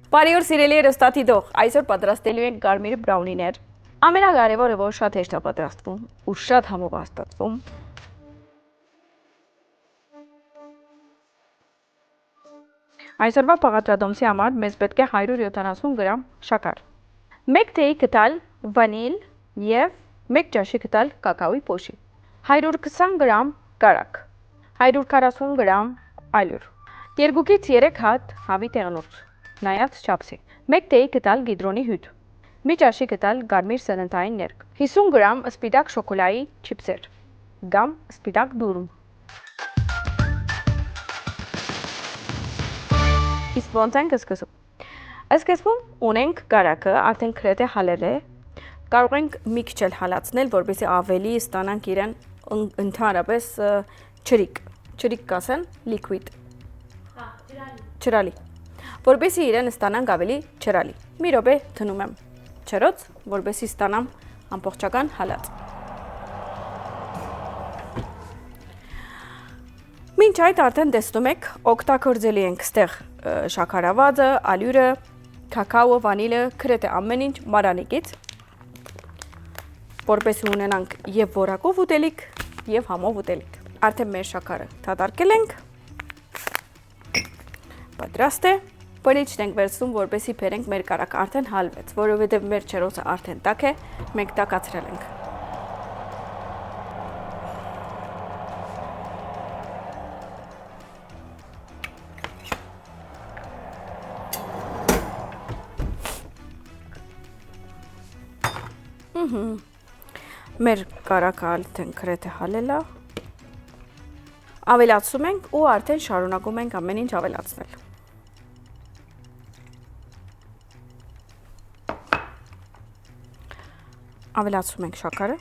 Բարի օր սիրելի երեստատիտող, այսօր պատրաստելու ենք կարմիր բրաունիներ։ Ամենակարևորը, որ շատ հեշտ է պատրաստվում ու շատ համով հաստատվում։ Այսօրվա պաղադրատոմսի համար մեզ պետք է 170 գրամ շաքար, 1 թեյի կտալ վանիլ և 1 ճաշի կտալ կակաոյի փոշի, 120 գրամ կարակ, 140 գրամ ալյուր, 2-ից 3 հատ հավի տեղնուրդ, նայած չափսի, 1 թեյի կտալ գիդրոնի հյութ, մի ճաշի կտալ կարմիր սննդային ներք, 50 գրամ սպիտակ շոկոլադի չիպսեր կամ սպիտակ դուրմ։ Իսկ ոնց ենք սկսում։ Սկզբում ունենք կարակը, արդեն գրեթե հալել է, կարող ենք մի քիչ էլ հալացնել, որպեսզի ավելի ստանանք իրեն ընդհանրապես չրիկ կասեն, liquid։ Չրալի։ Որպեսզի իրեն ստանանք ավելի չրալի։ Մի րոպե դնում եմ չրոց, որպեսզի ստանամ ամբողջական հալած։ Մինչ այդ արդեն տեսնում եք, օգտագործելի ենք ստեղ շաքարավազը, ալյուրը, կակաոը, վանիլը, գրեթե ամեն ինչ մարանիկից, որպեսզի ունենանք եւ որակով ուտելիք, եւ համով ուտելիք։ Արդեն մեր շաքարը դատարկել ենք։ Պատրաստ է։ Բնիչն ենք վերցնում, որպեսզի բերենք մեր կարակը, արդեն հալվեց, որովհետեւ մեր չրոցը արդեն տաք է, մենք տակացրել ենք։ Մեր կարակը արդեն գրեթե հալել է, ավելացում ենք ու արդեն շարունակում ենք ամեն ինչ ավելացնել։ Ավելացում ենք շաքարը,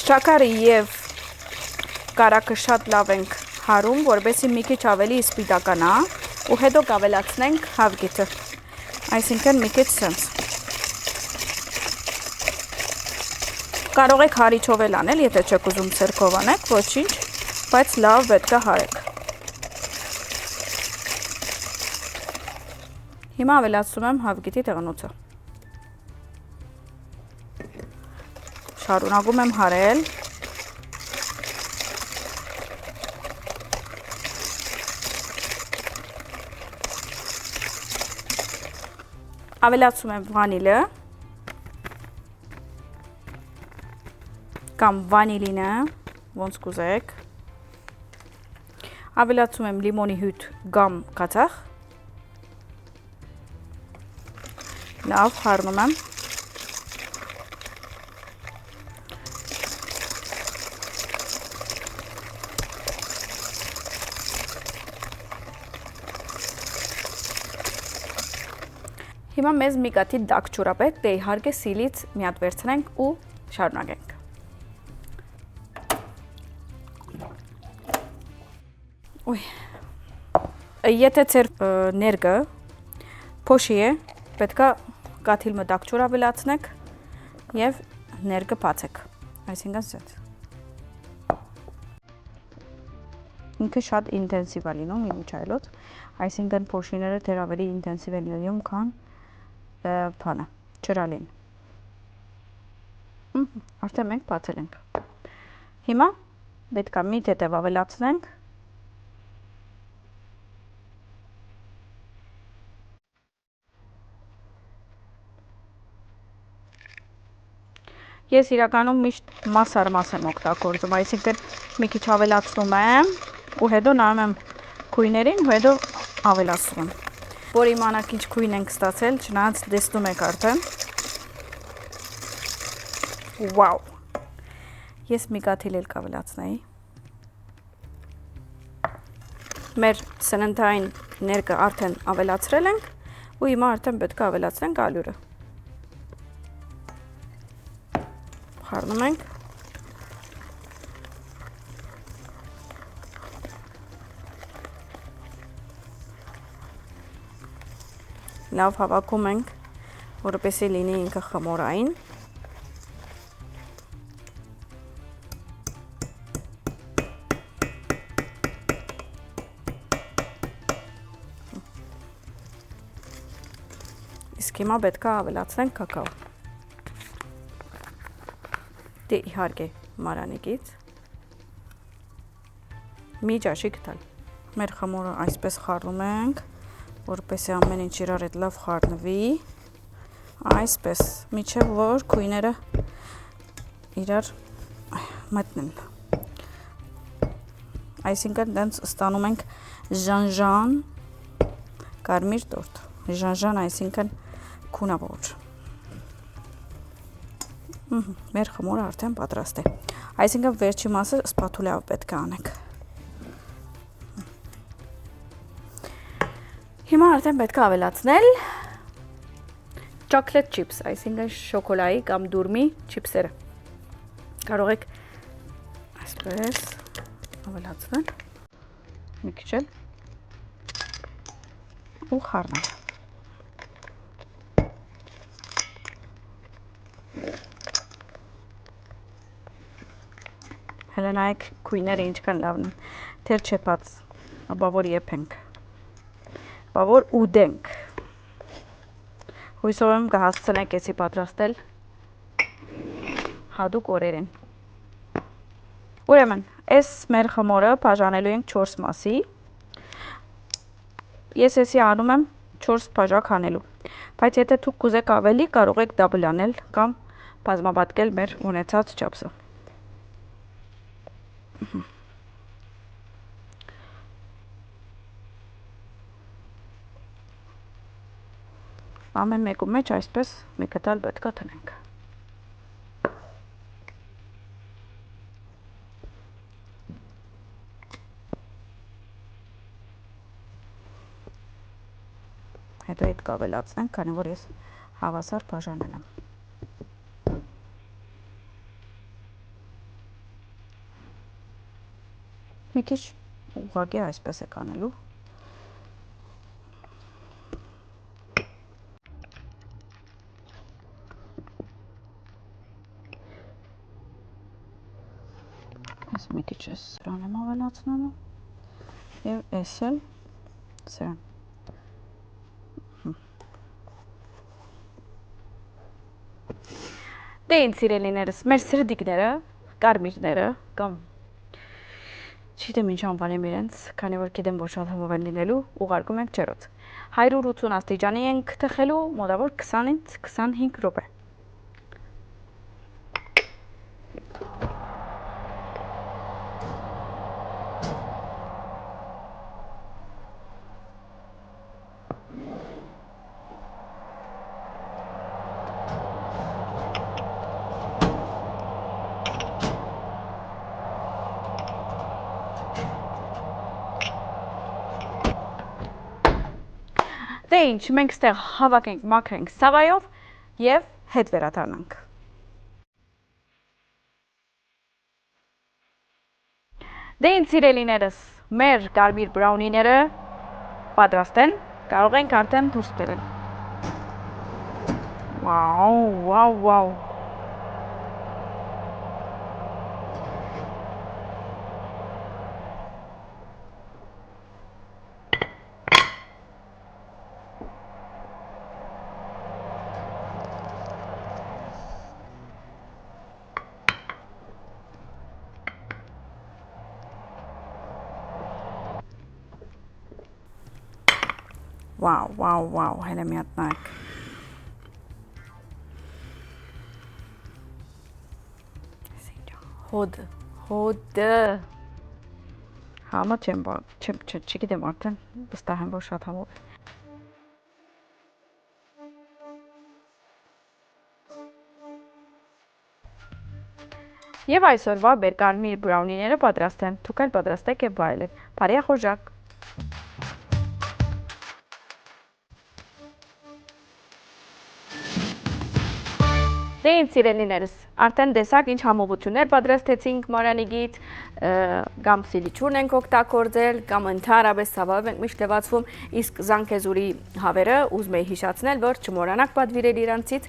շաքարը եւ կարակը շատ լավ ենք հարում, որպեսզի մի քիչ ավելի սպիտականա ու հետո կավելացնենք հավգիթը, այսինքն մի քիչ սենց։ Կարող եք հարիչով էլ անել, եթե չեք ուզում սերկով անեք, ոչինչ, բայց լավ պետք է հարեք։ Հիմա ավելացնում եմ հավգիթի տեղնուցը։ Շարունակում եմ հարել։ Ավելացում եմ վանիլը կամ վանիլինը, ոնց կուզեք, ավելացում եմ լիմոնի հյութ կամ կաթախ, լավ հարնում եմ, հիմա մեզ մի կաթի դակ ջուր է պետք, դե իհարկե սիլից մի հատ վերցնենք ու շարունակենք։ Եթե ձեր ներկը փոշի է, պետքա կաթիլմը դակ ջուր ավելացնեք եւ ներկը բացեք, այսինքն սենց։ Ինքը շատ ինտենսիվ է լինում միջայլոց, այսինքն փոշիները դեռ ավելի ինտենսիվ են լինում, քան բանը, չրալին։ Արդեն մենք բացել ենք։ Հիմա պետք է մի թեթև ավելացնենք։ Ես իրականում միշտ մաս առ մաս եմ օգտագործում, այսինքն մի քիչ ավելացնում եմ ու հետո նայում եմ քույներին, հետո ավելացնում եմ։ Որ իմանաք ինչ քույն ենք ստացել, չնայած տեսնում եք արդեն։ Վաու։ Ես մի կաթիլ էլ կավելացնեի։ Մեր սննդային ներկը արդեն ավելացրել ենք ու հիմա արդեն պետք է ավելացնենք ալյուրը։ Հարնում ենք։ Լավ հավաքում ենք, որպեսզի լինի ինքը խմորային։ Իսկ հիմա պետք է ավելացնենք կակաո։ Դե իհարկե մարանիկից մի ճաշիկ տալ։ Մեր խմորը այսպես խառնում ենք, որպեսզի ամեն ինչ իրար հետ լավ խառնվի, այսպես, մինչև որ քույները իրար մտնեն։ Այսինքն դենց ստանում ենք ժանժան կարմիր տորտ։ Ժանժան այսինքն քունավոր։ Մեր խմորը արդեն պատրաստ է։ Այսինքն վերջի մասը սպաթուլայով պետք է անենք։ Հիմա արդեն պետք է ավելացնել chocolate chips, այսինքն շոկոլադի կամ դուրմի չիփսերը։ Կարող եք այսպես ավելացնել, մի քիչ էլ ու խառնել։ Հələ նայեք քույները ինչքան լավն են, թեր չեպած, ապա որ եփենք, ապա որ ուդենք։ Հույսով եմ կհասցնեք էսի պատրաստել հատուկ օրերին։ Ուրեմն, այս մեր խմորը բաժանելու ենք 4 մասի։ Ես էսի անում եմ 4 բաժակ անելու, բայց եթե դուք կուզեք ավելի, կարող եք դաբլ անել կամ բազմապատկել մեր ունեցած չափսը։ Ամեն մեկու մեջ այսպես մի կտալ պետք է տնենք։ Հետո այդ կավելացնենք, քանի որ ես հավասար բաժանել եմ։ Մի քիչ ուղղակի այսպես եք անելու։ Ես մի քիչ սրան եմ ավելացնելու և ես էլ սրան։ Դե ինձ սիրելիներս, մեր սրդիկները, կարմիրները կամ չգիտեմ ինչ անվանեմ իրենց, քանի որ գիտեմ որ շատ համով են լինելու, ուղարկում ենք ջրոց։ 180 աստիճանի ենք թխելու մոտավոր 20-ից 25 րոպե։ Դե ինչ, մենք ստեղ հավաքենք, մաքրենք սավայով և հետ վերադառնանք։ Դե ինչ սիրելիներս, մեր կարմիր բրաունիները պատրաստ են, կարող ենք արդեն դուրս բերել։ Վաու, վաու, վաու։ Վաու, վաու, վաու, հելը մի հատ նայեք։ Հոդը։ Համը չգիտեմ արդեն վստահ եմ, որ շատ համով է։ Եվ այսօրվա մեր կարմիր բրաունիները պատրաստ են, դուք էլ պատրաստեք և վայելեք։ Բարի խոժակ։ Դե ինձ սիրելիներս, արդեն տեսակ ինչ համովություններ պատրաստեցինք մարանիգից, կամ սիլիչուրն ենք օգտագործել, կամ ընդհանրապես սավայով ենք միշտ լվացվում, իսկ զանգեզուրի հավերը ուզում էի հիշացնել, որ չմոռանաք պատվիրել իրանցից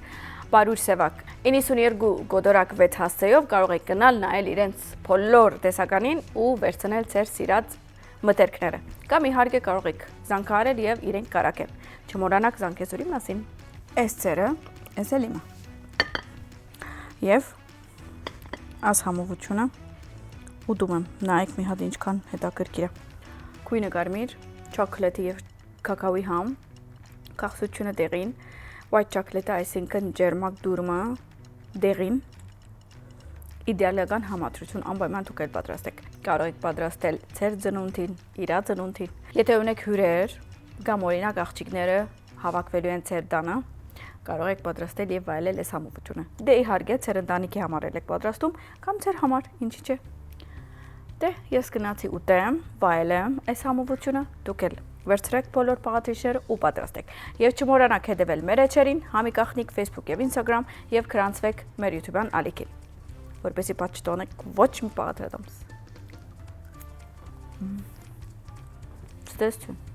Պարուր Սևակ։ 92 գոտորակ 6 հասցեով կարող եք գնալ նայել իրենց բոլոր տեսականին ու վերցնել ձեր սիրած մտերքները։ Կամ իհարկե կարող եք զանգահարել և իրենք կարակել։ Չմոռանաք զանգեզուրի մասին։ այս ծերը, այս էլ իմը։ Եվ այս համովությունը ուտում եմ, նայեք մի հատ ինչքան հետաքրքիր է։ Քույնը կարմիր, չոկոլադի եւ կակաոյի համ, կախսությունը դեղին, white chocolate-ը, այսինքն ջերմակ դուրմը դեղին, իդեալական համադրություն, անպայման դուք էլ պատրաստեք։ Կարող եք պատրաստել ձեր ծնունդին, իր ծնունդին։ Եթե ունեք հյուրեր կամ օրինակ աղջիկները հավաքվելու են ձեր տանը, կարող եք պատրաստել եւ վայելել այս համովությունը։ Դե իհարկե, ձեր ընտանիքի համար եք պատրաստում կամ ձեր համար, ինչի՞ չէ։ Դե ես գնացի ուտեմ, վայելեմ այս համովությունը, դուք էլ վերցրեք բոլոր պաղատիչները ու պատրաստեք։ Եվ չմոռանաք հետևել մեր էջերին, Համիկ Ախնիկ, Facebook եւ Instagram եւ գրանցվեք մեր YouTube-յան ալիքին, որպեսզի պատճ տոնեք ոչ մի պաղատրադոմս։ Ստեսություն։